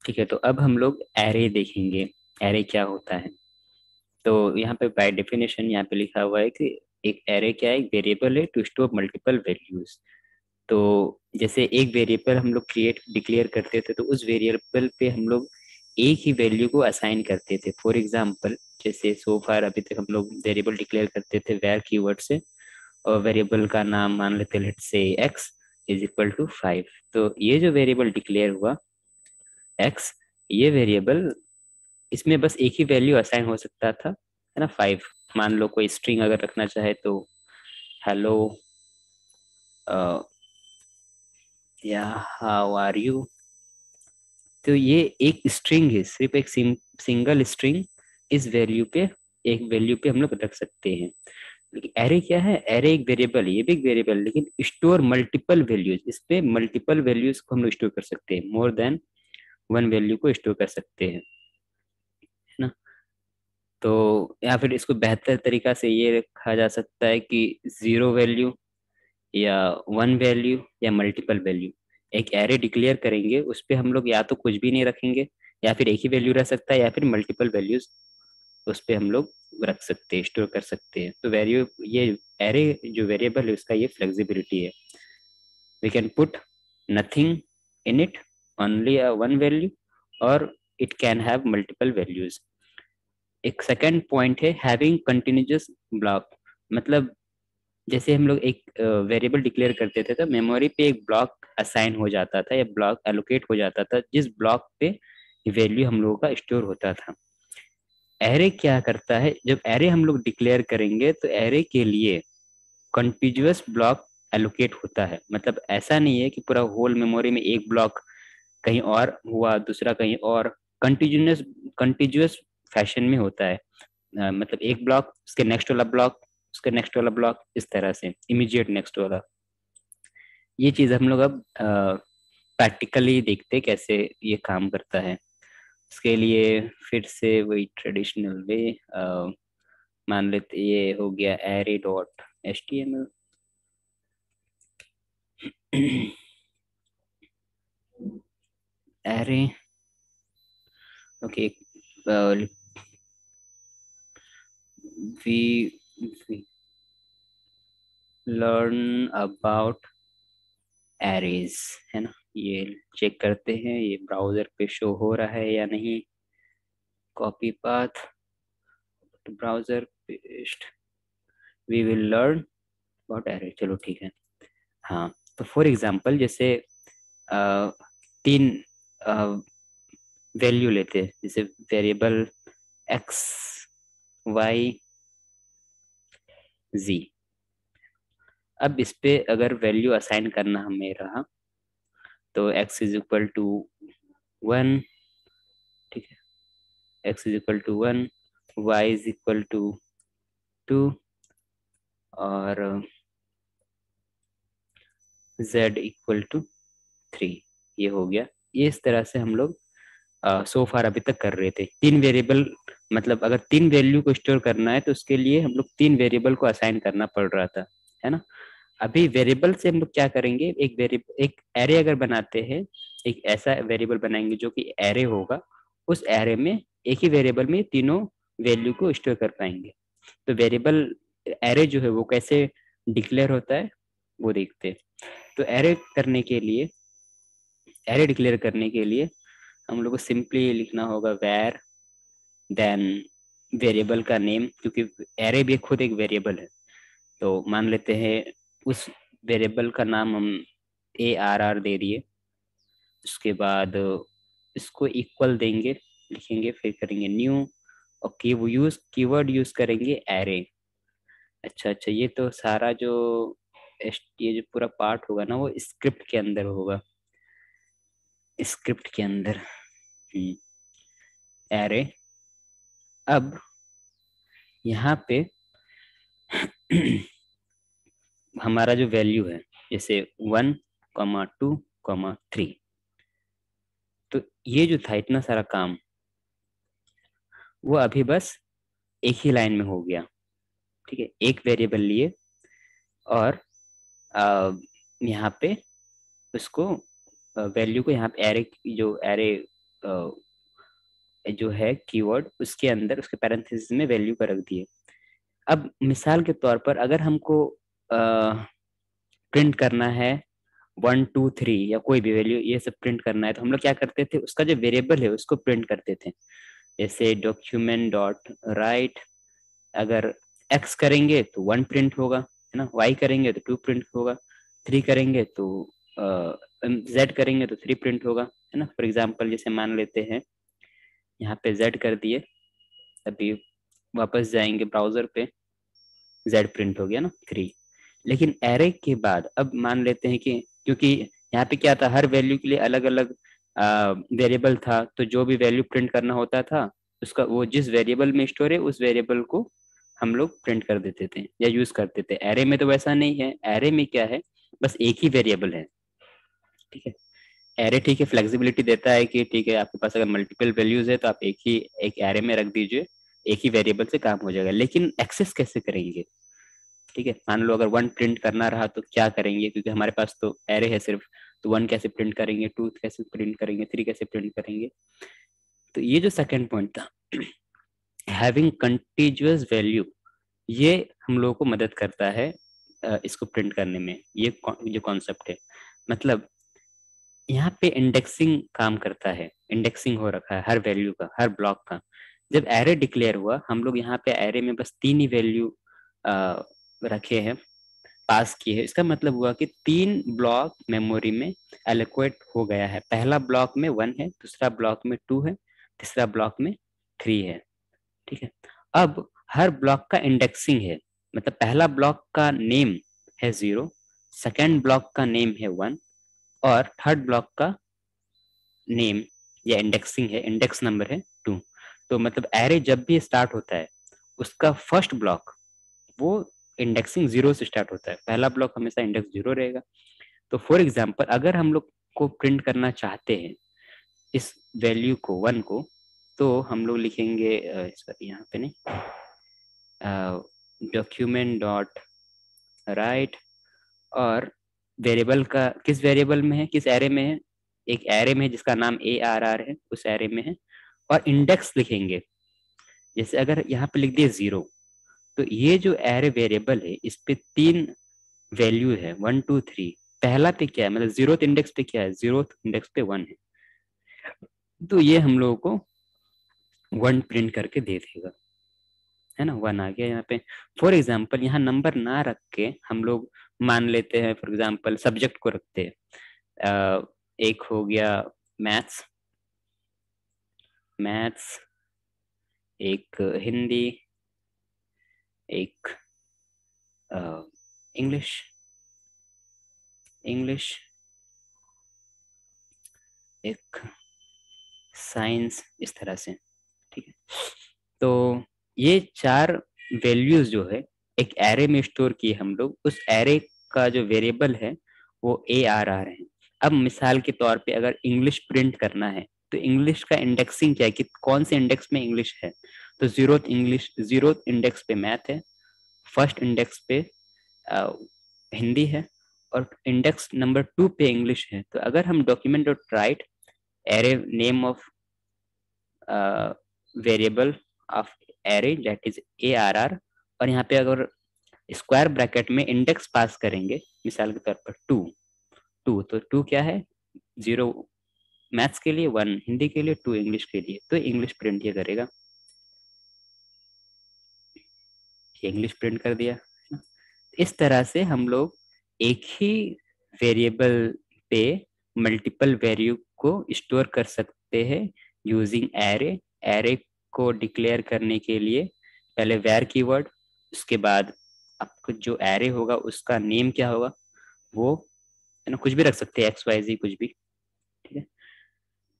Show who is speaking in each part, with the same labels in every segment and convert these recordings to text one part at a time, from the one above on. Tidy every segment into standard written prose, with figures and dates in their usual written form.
Speaker 1: ठीक है, तो अब हम लोग एरे देखेंगे। एरे क्या होता है? तो यहाँ पे बाय डेफिनेशन यहाँ पे लिखा हुआ है कि एक एरे क्या है, एक वेरिएबल है टू स्टोर मल्टीपल वैल्यूज। तो जैसे एक वेरिएबल हम लोग क्रिएट डिक्लेयर करते थे, तो उस वेरिएबल पे हम लोग एक ही वैल्यू को असाइन करते थे। फॉर एग्जांपल, जैसे सो फार अभी तक हम लोग वेरिएबल डिक्लेयर करते थे वेर कीवर्ड से, और वेरिएबल का नाम मान लेते let's say x is equal to 5। तो ये जो वेरिएबल डिक्लेयर हुआ एक्स, ये वेरिएबल, इसमें बस एक ही वैल्यू असाइन हो सकता था, है ना, 5। मान लो कोई स्ट्रिंग अगर रखना चाहे तो हेलो या हाउ आर यू, तो ये एक स्ट्रिंग है, सिर्फ एक सिंगल स्ट्रिंग। इस वैल्यू पे, एक वैल्यू पे हम लोग रख सकते हैं। लेकिन एरे क्या है? एरे एक वेरिएबल है, ये भी एक वेरिएबल, लेकिन स्टोर मल्टीपल वैल्यूज। इस पे मल्टीपल वैल्यूज को हम लोग स्टोर कर सकते हैं, मोर देन वन वैल्यू को स्टोर कर सकते हैं, है ना। तो या फिर इसको बेहतर तरीका से ये रखा जा सकता है कि जीरो वैल्यू या वन वैल्यू या मल्टीपल वैल्यू। एक एरे डिक्लेयर करेंगे, उस पे हम लोग या तो कुछ भी नहीं रखेंगे, या फिर एक ही वैल्यू रह सकता है, या फिर मल्टीपल वैल्यूज उस पे हम लोग रख सकते हैं, स्टोर कर सकते हैं। तो वैल्यू, ये एरे जो वेरिएबल है उसका ये फ्लेक्सिबिलिटी है। We can put nothing in it, only one value, और it can have multiple values. एक सेकंड पॉइंट है हैविंग कंटिन्यूअस ब्लॉक। मतलब जैसे हम लोग एक वेरिएबल डिक्लेयर करते थे, तो मेमोरी पे एक ब्लॉक असाइन हो जाता था या ब्लॉक एलोकेट हो जाता था, जिस ब्लॉक पे वैल्यू हम लोगों का स्टोर होता था। एरे क्या करता है, जब एरे हम लोग डिक्लेयर करेंगे तो एरे के लिए कंटिन्यूअस ब्लॉक एलोकेट होता है। मतलब ऐसा नहीं है कि पूरा होल मेमोरी में एक ब्लॉक कहीं और हुआ, दूसरा कहीं और, कंटिन्यूअस कंटिन्यूअस फैशन में होता है। मतलब एक ब्लॉक, उसके नेक्स्ट वाला ब्लॉक, उसके नेक्स्ट वाला ब्लॉक, इस तरह से इमीडिएट नेक्स्ट वाला। ये चीज हम लोग अब प्रैक्टिकली देखते हैं कैसे ये काम करता है। इसके लिए फिर से वही ट्रेडिशनल वे, मान लेते ये हो गया array dot h t m l. Array, okay, we we learn about arrays, है ना। ये चेक करते हैं ये ब्राउजर पे शो हो रहा है या नहीं। Copy path browser paste, we will learn about array, चलो ठीक है। हाँ, तो फॉर एग्जांपल जैसे अ, तीन वैल्यू लेते हैं, जैसे वेरिएबल एक्स वाई जी। अब इस पे अगर वैल्यू असाइन करना हमें रहा, तो एक्स इज इक्वल टू 1, ठीक है, x is equal to 1, y is equal to 2, और z इक्वल टू 3। ये हो गया। ये इस तरह से हम लोग सो फार अभी तक कर रहे थे। तीन वेरिएबल, मतलब अगर तीन वैल्यू को स्टोर करना है तो उसके लिए हम लोग तीन वेरिएबल को असाइन करना पड़ रहा था, है ना। अभी वेरिएबल से हम लोग क्या करेंगे, एक वेरिएबल, एक एरे अगर बनाते हैं, एक ऐसा वेरिएबल बनाएंगे जो कि एरे होगा। उस एरे में एक ही वेरिएबल में तीनों वैल्यू को स्टोर कर पाएंगे। तो वेरिएबल एरे जो है वो कैसे डिक्लेयर होता है वो देखते हैं। तो एरे डिक्लेयर करने के लिए हम लोग को सिंपली लिखना होगा वेर, देन वेरिएबल का नेम, क्योंकि एरे भी खुद एक वेरिएबल है। तो मान लेते हैं उस वेरिएबल का नाम हम ARR दे दिए। उसके बाद इसको इक्वल देंगे, लिखेंगे, फिर करेंगे न्यू, और कीवर्ड यूज करेंगे एरे। अच्छा अच्छा, ये तो सारा जो ये जो पूरा पार्ट होगा ना, वो स्क्रिप्ट के अंदर होगा, स्क्रिप्ट के अंदर एरे। अब यहाँ पे हमारा जो वैल्यू है, जैसे 1, 2, 3, तो ये जो था इतना सारा काम, वो अभी बस एक ही लाइन में हो गया। ठीक है, एक वेरिएबल लिए, और आ, यहाँ पे उसको वैल्यू को यहाँ पे एरे, जो एरे जो है कीवर्ड उसके अंदर उसके पैरेंथेसिस में वैल्यू का रख दिए। अब मिसाल के तौर पर अगर हमको प्रिंट करना है 1 2 3 या कोई भी वैल्यू ये सब प्रिंट करना है, तो हम लोग क्या करते थे, उसका जो वेरिएबल है उसको प्रिंट करते थे। जैसे डॉक्यूमेंट डॉट राइट, अगर x करेंगे तो 1 प्रिंट होगा, है ना, y करेंगे तो 2 प्रिंट होगा, 3 करेंगे तो z करेंगे तो 3 प्रिंट होगा, है ना। फॉर एग्जांपल जैसे मान लेते हैं यहाँ पे z कर दिए, अभी वापस जाएंगे ब्राउजर पे, z प्रिंट हो गया ना 3। लेकिन एरे के बाद अब मान लेते हैं कि क्योंकि यहाँ पे क्या था, हर वैल्यू के लिए अलग अलग वेरिएबल था, तो जो भी वैल्यू प्रिंट करना होता था उसका वो जिस वेरिएबल में स्टोर है उस वेरिएबल को हम लोग प्रिंट कर देते थे या यूज करते थे। एरे में तो वैसा नहीं है, एरे में क्या है, बस एक ही वेरिएबल है, ठीक है। एरे ठीक है, फ्लेक्सिबिलिटी देता है कि ठीक है आपके पास अगर मल्टीपल वैल्यूज है तो आप एक एरे में रख दीजिए, एक ही वेरिएबल से काम हो जाएगा। लेकिन एक्सेस कैसे करेंगे, ठीक है। मान लो अगर 1 प्रिंट करना रहा तो क्या करेंगे, क्योंकि हमारे पास तो एरे है सिर्फ, तो 1 कैसे प्रिंट करेंगे, 2 कैसे प्रिंट करेंगे, 3 कैसे प्रिंट करेंगे। तो ये जो सेकंड पॉइंट था हैविंग कंटीन्यूअस वैल्यू, ये हम लोगों को मदद करता है इसको प्रिंट करने में। ये जो कॉन्सेप्ट है, मतलब यहाँ पे इंडेक्सिंग काम करता है, इंडेक्सिंग हो रखा है हर वैल्यू का, हर ब्लॉक का। जब एरे डिक्लेयर हुआ, हम लोग यहाँ पे एरे में बस 3 ही वैल्यू रखे हैं, पास किए हैं। इसका मतलब हुआ कि 3 ब्लॉक मेमोरी में एलोकेट हो गया है। पहला ब्लॉक में 1 है, दूसरा ब्लॉक में 2 है, तीसरा ब्लॉक में 3 है, ठीक है। अब हर ब्लॉक का इंडेक्सिंग है, मतलब पहला ब्लॉक का नेम है 0, सेकेंड ब्लॉक का नेम है 1 और थर्ड ब्लॉक का नेम या इंडेक्सिंग है, इंडेक्स नंबर है 2। तो मतलब एरे जब भी स्टार्ट होता है उसका फर्स्ट ब्लॉक वो इंडेक्सिंग 0 से स्टार्ट होता है, पहला ब्लॉक हमेशा इंडेक्स 0 रहेगा। तो फॉर एग्जाम्पल अगर हम लोग को प्रिंट करना चाहते हैं इस वैल्यू को 1 को, तो हम लोग लिखेंगे यहाँ पे नहीं, डॉक्यूमेंट डॉट राइट, और वेरिएबल का किस वेरिएबल में है, किस एरे में है, एक एरे में है जिसका नाम ARR है, उस एरे में है। और इंडेक्स लिखेंगे, जैसे अगर यहाँ पे लिख दिए 0, तो ये जो एरे वेरिएबल है इस पे 3 वैल्यू है 1 2 3। पहला पे क्या है, मतलब 0th इंडेक्स पे क्या है, 0th इंडेक्स पे 1 है, तो ये हम लोगों को 1 प्रिंट करके दे देगा, है ना। 1 आ गया यहाँ पे। फॉर एग्जाम्पल यहाँ नंबर ना रख के हम लोग मान लेते हैं, फॉर एग्जाम्पल सब्जेक्ट को रखते हैं, एक हो गया मैथ्स, मैथ्स, एक हिंदी, एक इंग्लिश, इंग्लिश, एक साइंस, इस तरह से, ठीक है। तो ये 4 वैल्यूज जो है एक एरे में स्टोर किए हम लोग, उस एरे का जो वेरिएबल है वो ARR है। अब मिसाल के तौर पे अगर इंग्लिश प्रिंट करना है तो इंग्लिश का इंडेक्सिंग क्या है कि कौन से इंडेक्स में इंग्लिश है, तो 0th इंग्लिश, 0th इंडेक्स पे मैथ है, फर्स्ट इंडेक्स पे हिंदी है और इंडेक्स नंबर 2 पे इंग्लिश है। तो अगर हम document dot right array name of variable of array that is ARR, और यहाँ पे अगर स्क्वायर ब्रैकेट में इंडेक्स पास करेंगे, मिसाल के तौर पर 2, 2 तो 2 क्या है, 0 मैथ्स के लिए, 1 हिंदी के लिए, 2 इंग्लिश के लिए, तो इंग्लिश प्रिंट ये करेगा, इंग्लिश प्रिंट कर दिया। इस तरह से हम लोग एक ही वेरिएबल पे मल्टीपल वैल्यू को स्टोर कर सकते हैं यूजिंग एरे। एरे को डिक्लेयर करने के लिए पहले वैर कीवर्ड, उसके बाद आपको जो एरे होगा उसका नेम क्या होगा, वो, है ना, कुछ भी रख सकते हैं, XYZ कुछ भी, ठीक है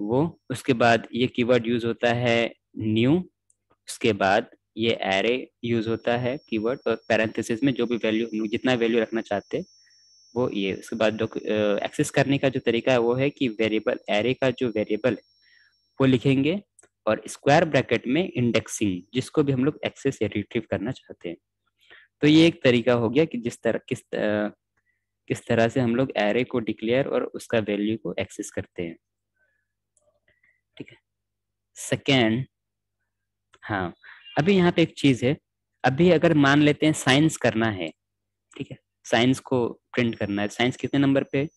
Speaker 1: वो। उसके बाद ये कीवर्ड यूज होता है न्यू, उसके बाद ये एरे यूज होता है कीवर्ड, और पैरेंथेसिस में जो भी वैल्यू हम लोग जितना वैल्यू रखना चाहते हैं वो ये। उसके बाद एक्सेस करने का जो तरीका है वो है कि वेरिएबल एरे का जो वेरिएबल है वो लिखेंगे और स्क्वायर ब्रैकेट में इंडेक्सिंग, जिसको भी हम लोग एक्सेस या रिट्रीव करना चाहते हैं। तो ये एक तरीका हो गया कि किस तरह से हम लोग एरे को डिक्लेयर और उसका वैल्यू को एक्सेस करते हैं। ठीक है। सेकेंड, हाँ, अभी यहाँ पे एक चीज है। अभी अगर मान लेते हैं साइंस करना है, ठीक है, साइंस को प्रिंट करना है। साइंस कितने नंबर पे?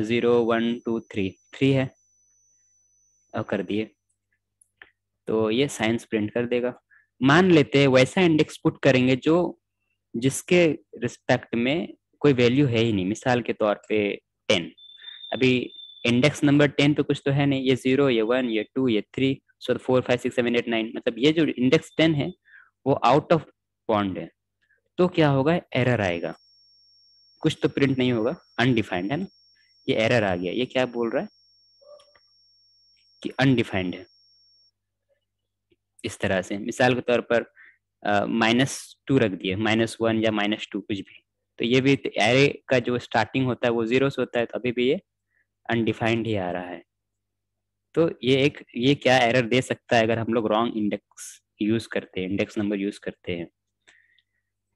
Speaker 1: 0 1 2 3, 3 है, और कर दिए, तो ये साइंस प्रिंट कर देगा। मान लेते हैं वैसा इंडेक्स पुट करेंगे जो जिसके रिस्पेक्ट में कोई वैल्यू है ही नहीं, मिसाल के तौर पे 10। अभी इंडेक्स नंबर 10 पे कुछ तो है नहीं, ये 0, ये 1, ये 2, ये 3, सो 4 5 6 7 8 9, मतलब ये जो इंडेक्स 10 है वो आउट ऑफ बाउंड है। तो क्या होगा? एरर आएगा, कुछ तो प्रिंट नहीं होगा, अनडिफाइंड है ना। ये एरर आ गया, ये क्या बोल रहा है कि अनडिफाइंड है। इस तरह से मिसाल के तौर पर -2 रख दिए, -1 या -2 कुछ भी, तो ये भी एरे का जो स्टार्टिंग होता है वो 0 से होता है, तो अभी भी ये अनडिफाइंड ही आ रहा है। तो ये क्या एरर दे सकता है अगर हम लोग रॉन्ग इंडेक्स यूज करते हैं, इंडेक्स नंबर यूज करते हैं।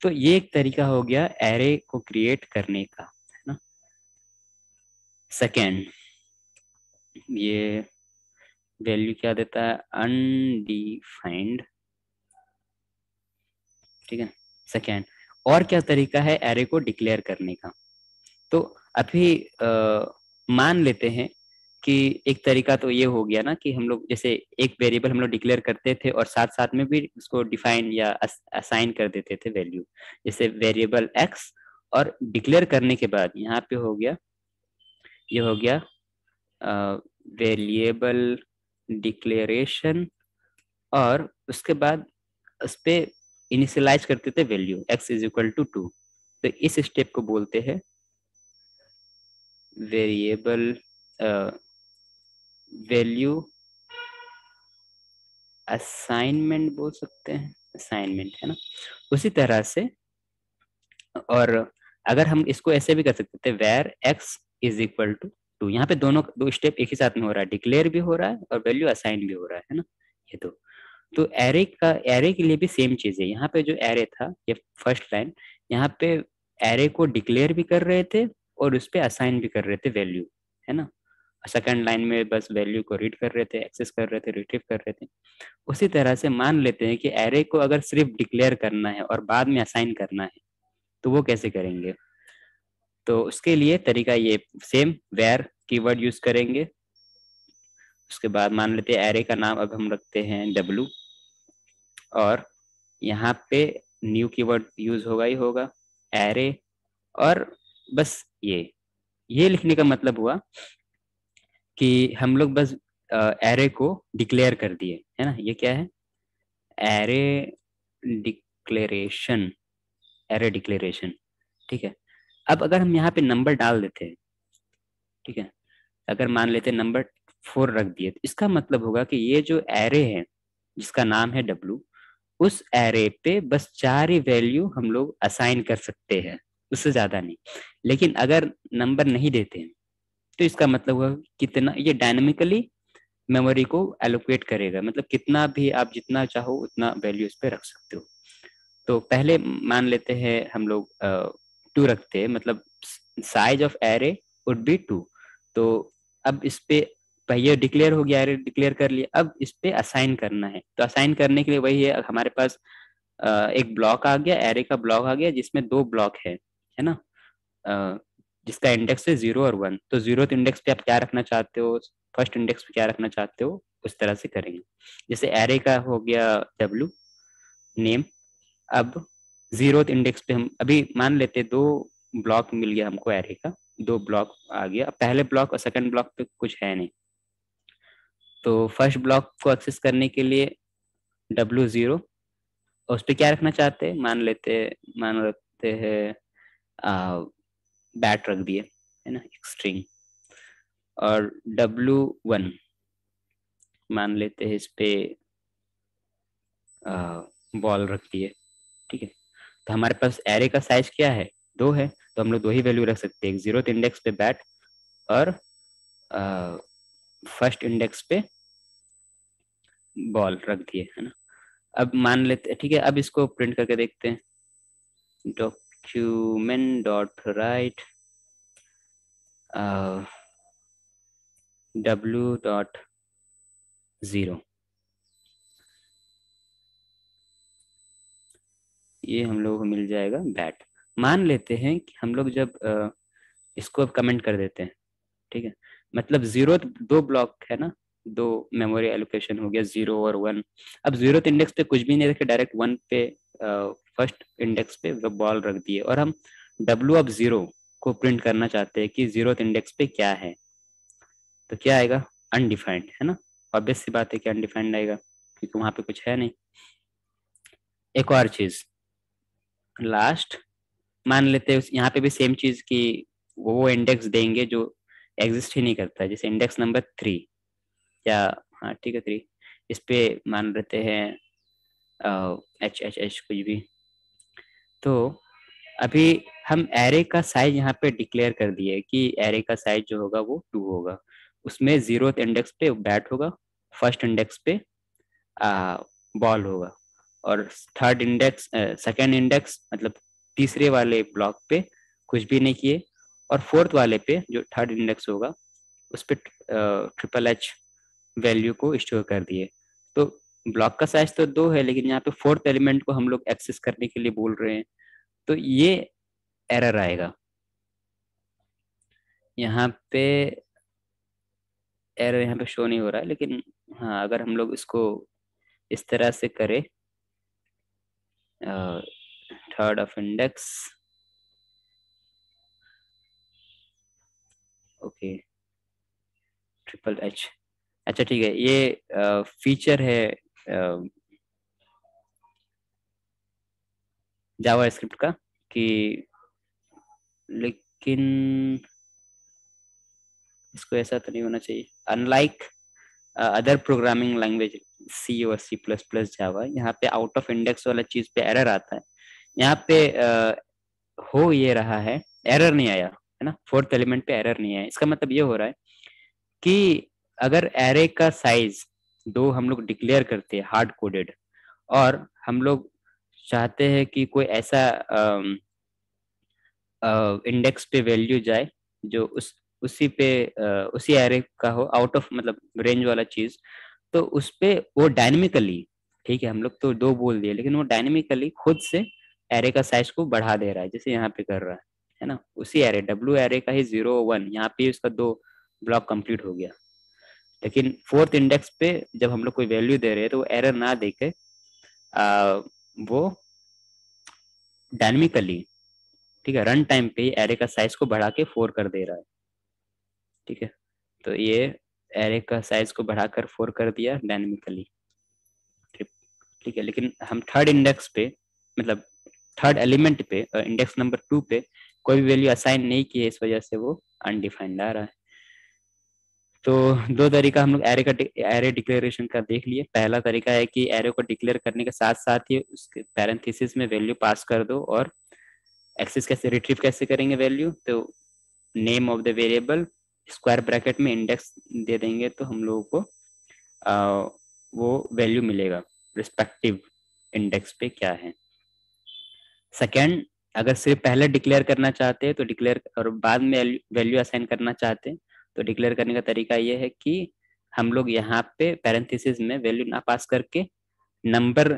Speaker 1: तो ये एक तरीका हो गया एरे को क्रिएट करने का, है ना। सेकेंड, ये वैल्यू क्या देता है? अनडिफाइंड, ठीक है। सेकेंड, और क्या तरीका है एरे को डिक्लेयर करने का? तो अभी मान लेते हैं कि एक तरीका तो ये हो गया ना कि हम लोग जैसे एक वेरिएबल हम लोग डिक्लेयर करते थे और साथ साथ में भी उसको डिफाइन या असाइन कर देते थे वैल्यू, जैसे वेरिएबल एक्स, और डिक्लेयर करने के बाद यहाँ पे हो गया, ये हो गया वेरिएबल डिक्लेरेशन, और उसके बाद उस पे इनिशियलाइज करते थे value x is equal to 2। तो इस स्टेप को बोलते हैं वेरिएबल वैल्यू असाइनमेंट बोल सकते हैं, असाइनमेंट है ना। उसी तरह से, और अगर हम इसको ऐसे भी कर सकते थे, where x is equal to 2, यहाँ पे दोनों दो स्टेप एक ही साथ में हो रहा है, डिक्लेयर भी हो रहा है और वैल्यू असाइन भी हो रहा है ना, ये दो। तो एरे के लिए भी सेम चीज है। यहाँ पे जो एरे था, ये फर्स्ट लाइन, यहाँ पे एरे को डिक्लेयर भी कर रहे थे और उस पे असाइन भी कर रहे थे वैल्यू, है ना। सेकंड लाइन में बस वैल्यू को रीड कर रहे थे, एक्सेस कर रहे थे, रिट्रीव कर रहे थे। उसी तरह से मान लेते हैं कि एरे को अगर सिर्फ डिक्लेयर करना है और बाद में असाइन करना है, तो वो कैसे करेंगे? तो उसके लिए तरीका ये सेम, वेयर कीवर्ड यूज करेंगे। उसके बाद मान लेते हैं एरे का नाम अब हम रखते हैं w, और यहाँ पे न्यू कीवर्ड यूज होगा ही होगा, एरे। और बस ये लिखने का मतलब हुआ कि हम लोग बस एरे को डिक्लेयर कर दिए, है ना। ये क्या है? एरे डिक्लेरेशन, एरे डिक्लेरेशन, ठीक है। अब अगर हम यहाँ पे नंबर डाल देते हैं, ठीक है, अगर मान लेते हैं नंबर 4 रख दिए, तो इसका मतलब होगा कि ये जो एरे है जिसका नाम है w, उस एरे पे बस 4 ही वैल्यू हम लोग असाइन कर सकते हैं, उससे ज्यादा नहीं। लेकिन अगर नंबर नहीं देते हैं, तो इसका मतलब हुआ कितना ये डायनेमिकली मेमोरी को एलोकेट करेगा, मतलब कितना भी आप जितना चाहो उतना वैल्यू इस पे रख सकते हो। तो पहले मान लेते हैं हम लोग 2 रखते हैं, मतलब size of array would be 2। तो अब इस पे पहले डिक्लेयर हो गया, एरे डिक्लेयर कर लिया, अब इस पे असाइन करना है। तो असाइन करने के लिए वही है, हमारे पास एक ब्लॉक आ गया, एरे का ब्लॉक आ गया जिसमें 2 ब्लॉक है ना, अ, जिसका इंडेक्स है 0 और 1। तो 0th इंडेक्स पे आप क्या रखना चाहते हो, फर्स्ट इंडेक्स पे क्या रखना चाहते हो, उस तरह से करेंगे। जैसे एरे का हो गया w नेम, अब 0th इंडेक्स पे हम अभी मान लेते 2 ब्लॉक मिल गया हमको एरे का, 2 ब्लॉक आ गया। अब पहले ब्लॉक और सेकंड ब्लॉक पे कुछ है नहीं, तो फर्स्ट ब्लॉक को एक्सेस करने के लिए w0, और उस पर क्या रखना चाहते हैं, मान रखते हैं बैट रख दिए, है ना, एक स्ट्रिंग। और w1 मान लेते हैं इस पे बॉल रख दिए, ठीक है। तो हमारे पास एरे का साइज क्या है, 2 है, तो हम लोग 2 ही वैल्यू रख सकते हैं, 0th इंडेक्स पे बैट और फर्स्ट इंडेक्स पे बॉल रख दिए, है ना। अब मान लेते, ठीक है, अब इसको प्रिंट करके देखते हैं। Document dot right w dot 0, ये हम लोगों को मिल जाएगा बैट। मान लेते हैं कि हम लोग जब इसको अब कमेंट कर देते हैं, ठीक है, मतलब जीरो दो ब्लॉक है ना, दो मेमोरी एलोकेशन हो गया, 0 और 1। अब जीरो इंडेक्स पे कुछ भी नहीं रखे, डायरेक्ट 1 पे फर्स्ट इंडेक्स पे वो बॉल रख दिए, और हम W को प्रिंट करना चाहते हैं कि जीरो इंडेक्स पे क्या है, तो क्या आएगा? अनडिफाइंड, है ना। ऑब्वियस सी बात है कि अनडिफाइंड आएगा, क्योंकि वहां पे कुछ है नहीं। एक और चीज, लास्ट, मान लेते हैं यहाँ पे भी सेम चीज की वो इंडेक्स देंगे जो एग्जिस्ट ही नहीं करता है, जैसे इंडेक्स नंबर 3, या हाँ ठीक है 3, इस पे मान लेते हैं H कुछ भी। तो अभी हम एरे का साइज यहाँ पे डिक्लेयर कर दिए कि एरे का साइज जो होगा वो 2 होगा, उसमें जीरो इंडेक्स पे बैट होगा, फर्स्ट इंडेक्स पे बॉल होगा, और थर्ड इंडेक्स सेकेंड इंडेक्स मतलब तीसरे वाले ब्लॉक पे कुछ भी नहीं किए, और फोर्थ वाले पे जो थर्ड इंडेक्स होगा उस पे H वैल्यू को स्टोर कर दिए। तो ब्लॉक का साइज तो 2 है, लेकिन यहाँ पे फोर्थ एलिमेंट को हम लोग एक्सेस करने के लिए बोल रहे हैं, तो ये एरर आएगा यहाँ पे। एरर यहाँ पे शो नहीं हो रहा है, लेकिन हाँ अगर हम लोग इसको इस तरह से करें, third of index, okay, H, अच्छा ठीक है, ये फीचर है जावा स्क्रिप्ट का, कि लेकिन इसको ऐसा तो नहीं होना चाहिए। Unlike other programming language c और C++ जावा, यहाँ पे आउट ऑफ इंडेक्स वाला चीज पे एरर आता है। यहाँ पे हो ये रहा है, एरर नहीं आया है ना, फोर्थ एलिमेंट पे एरर नहीं आया, इसका मतलब ये हो रहा है कि अगर एरे का साइज 2 हम लोग डिक्लेयर करते हैं हार्ड कोडेड, और हम लोग चाहते हैं कि कोई ऐसा इंडेक्स पे वैल्यू जाए जो उसी पे उसी एरे का हो, आउट ऑफ मतलब रेंज वाला चीज, तो उस पे वो डायनेमिकली, ठीक है हम लोग तो 2 बोल दिए, लेकिन वो डायनेमिकली खुद से एरे का साइज को बढ़ा दे रहा है, जैसे यहाँ पे कर रहा है ना, उसी एरे W एरे का ही 0 1, यहाँ पे उसका 2 ब्लॉक कंप्लीट हो गया। लेकिन फोर्थ इंडेक्स पे जब हम लोग कोई वैल्यू दे रहे हैं तो वो एरर ना देके वो डायनेमिकली, ठीक है, रन टाइम पे एरे का साइज को बढ़ा के 4 कर दे रहा है, ठीक है। तो ये एरे का साइज को बढ़ाकर 4 कर दिया डायनेमिकली, ठीक है। लेकिन हम थर्ड इंडेक्स पे मतलब थर्ड एलिमेंट पे इंडेक्स नंबर 2 पे कोई भी वैल्यू असाइन नहीं की है, इस वजह से वो अनडिफाइंड आ रहा है। तो 2 तरीका हम लोग एरे डिक्लेरेशन का देख लिए। पहला तरीका है कि एरे को डिक्लेयर करने के साथ साथ ही उसके पैरेंथेसिस में वैल्यू पास कर दो, और एक्सेस कैसे रिट्रीव कैसे करेंगे वैल्यू, तो name of the variable square bracket में इंडेक्स दे देंगे, तो हम लोगों को वो वैल्यू मिलेगा रिस्पेक्टिव इंडेक्स पे क्या है। सेकेंड, अगर सिर्फ पहले डिक्लेयर करना चाहते हैं तो डिक्लेयर, और बाद में वैल्यू असाइन करना चाहते हैं तो डिक्लेयर करने का तरीका ये है कि हम लोग यहाँ पे पैरेंथेसिस में वैल्यू ना पास करके नंबर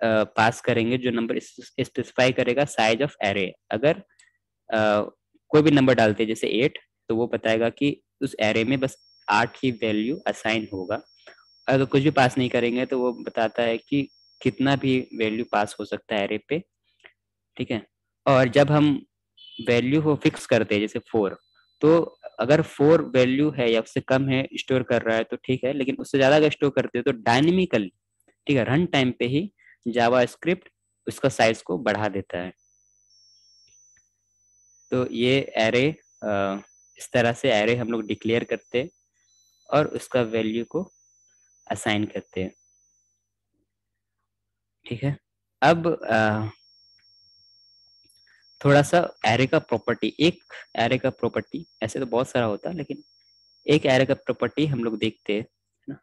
Speaker 1: पास करेंगे, जो नंबर स्पेसिफाई करेगा साइज ऑफ एरे। अगर कोई भी नंबर डालते हैं जैसे 8, तो वो बताएगा कि उस एरे में बस 8 ही वैल्यू असाइन होगा। अगर कुछ भी पास नहीं करेंगे तो वो बताता है कि कितना भी वैल्यू पास हो सकता है एरे पे, ठीक है। और जब हम वैल्यू को फिक्स करते हैं जैसे 4, तो अगर 4 वैल्यू है या उससे कम है स्टोर कर रहा है तो ठीक है, लेकिन उससे ज्यादा अगर स्टोर करते हो तो डायनेमिकली, ठीक है, रन टाइम पे ही जावा स्क्रिप्ट उसका साइज को बढ़ा देता है। तो ये एरे, इस तरह से एरे हम लोग डिक्लेयर करते हैं और उसका वैल्यू को असाइन करते हैं, ठीक है। अब थोड़ा सा एरे का प्रॉपर्टी, एक एरे का प्रॉपर्टी, ऐसे तो बहुत सारा होता है लेकिन एक एरे का प्रॉपर्टी हम लोग देखते हैं, है ना।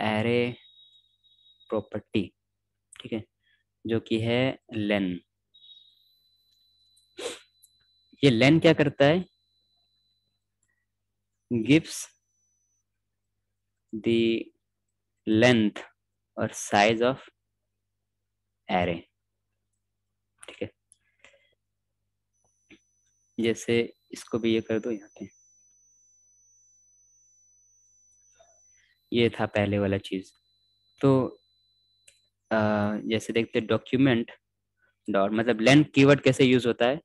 Speaker 1: एरे प्रॉपर्टी, ठीक है, जो कि है लेन। ये लेन क्या करता है, गिव्स द लेंथ और साइज ऑफ एरे। ठीक है, जैसे इसको भी ये कर दो यहाँ पे, ये था पहले वाला चीज। तो जैसे देखते डॉक्यूमेंट डॉट, मतलब लेन कीवर्ड कैसे यूज होता है।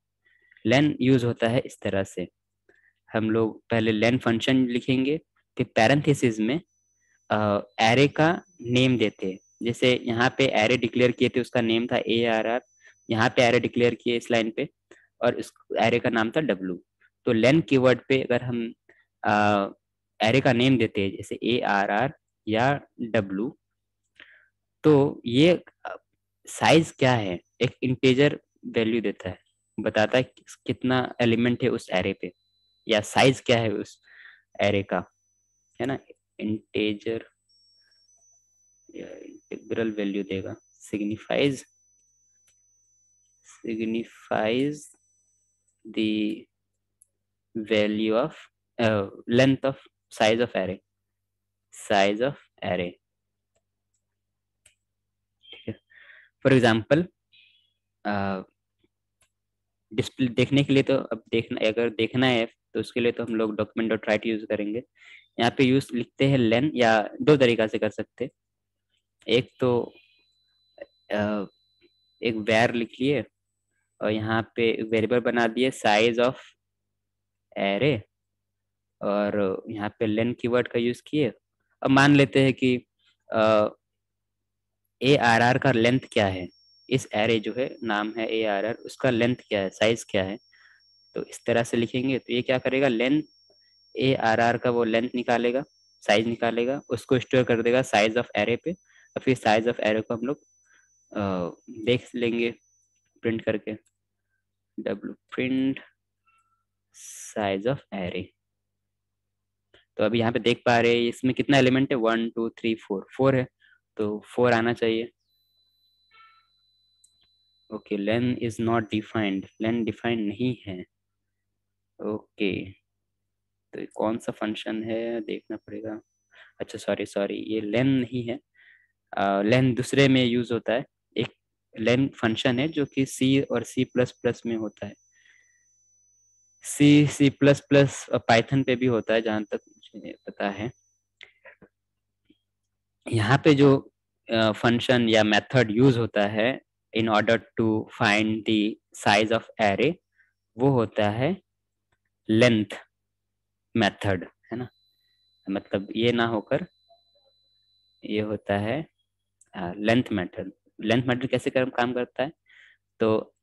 Speaker 1: लेन यूज होता है इस तरह से, हम लोग पहले लेन फंक्शन लिखेंगे, फिर पैरेंथेसिस में एरे का नेम देते हैं। जैसे यहाँ पे एरे डिक्लेयर किए थे, उसका नेम था ARR। यहाँ पे एरे डिक्लेयर किए इस लाइन पे, और इस एरे का नाम था W। तो लेन कीवर्ड पे अगर हम एरे का नेम देते हैं जैसे ARR या W, तो ये साइज क्या है, एक इंटीजर वैल्यू देता है, बताता है कितना एलिमेंट है उस एरे पे, या साइज क्या है उस एरे का, है ना। इंटीजर या इंटीग्रल वैल्यू देगा, signifies the value of length of size of array, size of array. For example display देखने के लिए, तो अब देखना, अगर देखना है तो उसके लिए तो हम लोग डॉक्यूमेंट डॉट राइट यूज करेंगे। यहाँ पे यूज लिखते हैं लेन, या दो तरीका से कर सकते हैं। एक तो एक वैर लिख लिए और यहाँ पे वेरिएबल बना दिए साइज ऑफ एरे, और यहाँ पे लेन कीवर्ड का यूज किए। अब मान लेते हैं कि ARR का लेंथ क्या है, इस एरे जो है नाम है ARR, उसका लेंथ क्या है, साइज क्या है। तो इस तरह से लिखेंगे तो ये क्या करेगा, लेंथ ARR का वो लेंथ निकालेगा, साइज निकालेगा, उसको स्टोर कर देगा साइज ऑफ एरे पे, और फिर साइज ऑफ एरे को हम लोग देख लेंगे प्रिंट करके, W print size of array. तो अभी यहाँ पे देख पा रहे हैं इसमें कितना एलिमेंट है, 1 2 3 4, 4 है, तो 4 आना चाहिए। Okay, lane is not defined, lane defined नहीं है। ओके, तो ये कौन सा फंक्शन है देखना पड़ेगा। अच्छा सॉरी सॉरी, ये लेन नहीं है, लेन दूसरे में यूज होता है। एक लेन फंक्शन है जो कि C और C++ में होता है, C++ और पाइथन पे भी होता है जहां तक मुझे पता है। यहाँ पे जो फंक्शन या मेथड यूज होता है in order to find the size of array, वो होता है लेंथ मेथड, है ना। मतलब ये ना होकर ये होता है लेंथ मेथड। लेंथ मेथड कैसे काम करता है, तो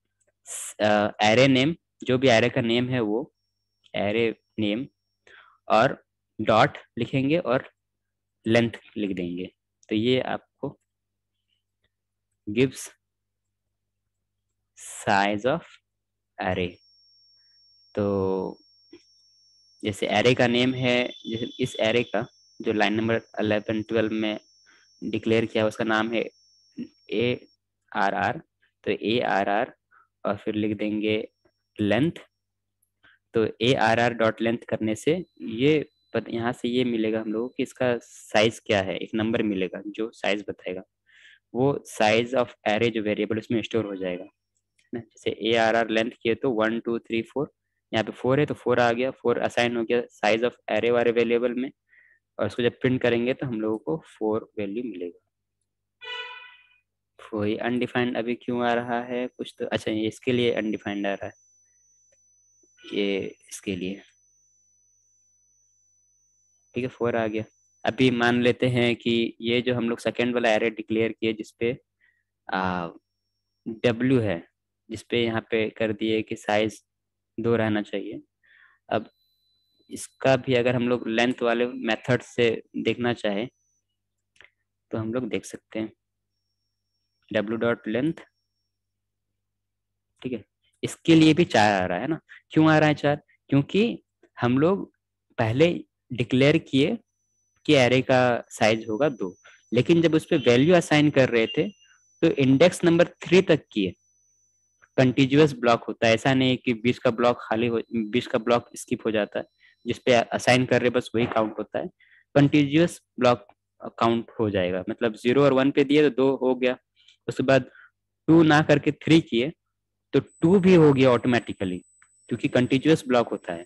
Speaker 1: एरे नेम, जो भी एरे का नेम है वो एरे नेम, और डॉट लिखेंगे और लेंथ लिख देंगे, तो ये आपको गिव्स साइज ऑफ एरे। तो जैसे एरे का नेम है, जैसे इस एरे का जो लाइन नंबर 11 12 में डिक्लेयर किया उसका नाम है ARR, तो ARR और फिर लिख देंगे लेंथ। तो ARR डॉट लेंथ करने से ये यहाँ से ये मिलेगा हम लोगों कि इसका साइज क्या है, एक नंबर मिलेगा जो साइज बताएगा, वो साइज ऑफ एरे जो वेरिएबल उसमें स्टोर हो जाएगा ना। जैसे ARR लेंथ किए तो 1 2 3 4, यहाँ पे 4 है तो 4 आ गया, 4 असाइन हो गया साइज ऑफ एरे वाले वेरिएबल में, और उसको जब प्रिंट करेंगे तो हम लोगों को 4 वैल्यू मिलेगा। कोई अनडिफाइंड अभी क्यों आ रहा है कुछ, तो अच्छा ये इसके लिए अनडिफाइंड आ रहा है, ये इसके लिए, ठीक है 4 आ गया। अभी मान लेते हैं कि ये जो हम लोग सेकेंड वाला एरे डिक्लेयर किए जिसपे W है, जिसपे यहाँ पे कर दिए कि साइज 2 रहना चाहिए। अब इसका भी अगर हम लोग लेंथ वाले मेथड से देखना चाहे तो हम लोग देख सकते हैं W डॉट लेंथ, ठीक है। इसके लिए भी 4 आ रहा है ना, क्यों आ रहा है 4, क्योंकि हम लोग पहले डिक्लेयर किए कि एरे का साइज होगा 2, लेकिन जब उस पर वैल्यू असाइन कर रहे थे तो इंडेक्स नंबर 3 तक किए। कंटिन्यूअस ब्लॉक होता है, ऐसा नहीं कि 20 का ब्लॉक खाली हो, 20 का ब्लॉक स्किप हो जाता है, जिसपे असाइन कर रहे बस वही काउंट होता है। कंटिन्यूअस ब्लॉक काउंट हो जाएगा, मतलब 0 और 1 पे दिए तो 2 हो गया, उसके बाद 2 ना करके 3 किए तो 2 भी हो गया ऑटोमेटिकली, क्योंकि कंटिन्यूअस ब्लॉक होता है।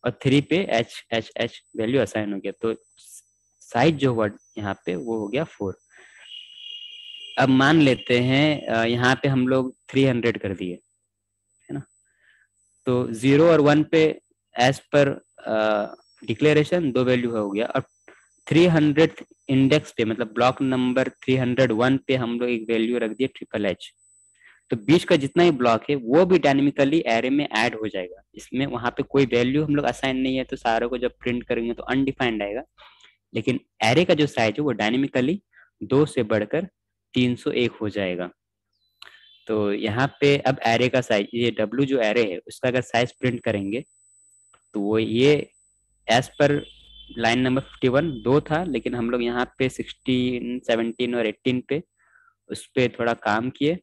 Speaker 1: और 3 पे H H H value assign हो गया, तो साइज जो वर्ड यहाँ पे वो हो गया 4। अब मान लेते हैं यहाँ पे हम लोग 300 कर दिए, है ना, तो 0 और 1 पे एज पर डिक्लेरेशन 2 वैल्यू हो गया, और 300 इंडेक्स पे मतलब ब्लॉक नंबर 301 पे हम लोग एक वैल्यू रख दिए ट्रिपल एच। तो बीच का जितना ही ब्लॉक है वो भी डायनेमिकली एरे में ऐड हो जाएगा। इसमें वहां पे कोई वैल्यू हम लोग असाइन नहीं है, तो सारों को जब प्रिंट करेंगे तो अनडिफाइंड आएगा। लेकिन एरे का जो साइज है वो डायनेमिकली 2 से बढ़कर 301 हो जाएगा। तो यहाँ पे अब एरे का साइज, ये डब्ल्यू जो एरे है उसका अगर साइज प्रिंट करेंगे तो वो ये एज पर लाइन नंबर 51 2 था, लेकिन हम लोग यहाँ पे 16 17 और 18 पे उस पर थोड़ा काम किए,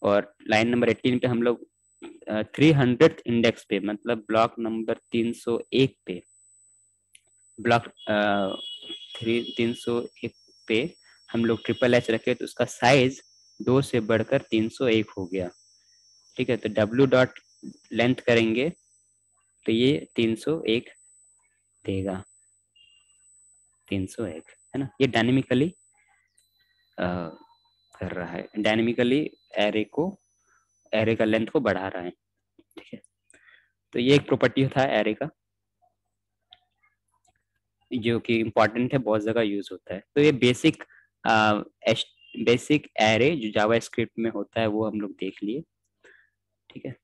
Speaker 1: और लाइन नंबर 18 पे हम लोग 300 इंडेक्स पे मतलब ब्लॉक नंबर 301 पे ब्लॉक 301 पे हम लोग ट्रिपल एच रखे, तो उसका साइज 2 से बढ़कर 301 हो गया। ठीक है, तो डब्ल्यू डॉट लेंथ करेंगे तो ये 301 देगा, 301, है ना। ये डायनेमिकली कर रहा है, डायनेमिकली एरे को, एरे का लेंथ को बढ़ा रहा है। ठीक है, तो ये एक प्रॉपर्टी था एरे का जो कि इम्पोर्टेंट है, बहुत जगह यूज होता है। तो ये बेसिक बेसिक एरे जो जावा स्क्रिप्ट में होता है वो हम लोग देख लिए। ठीक है,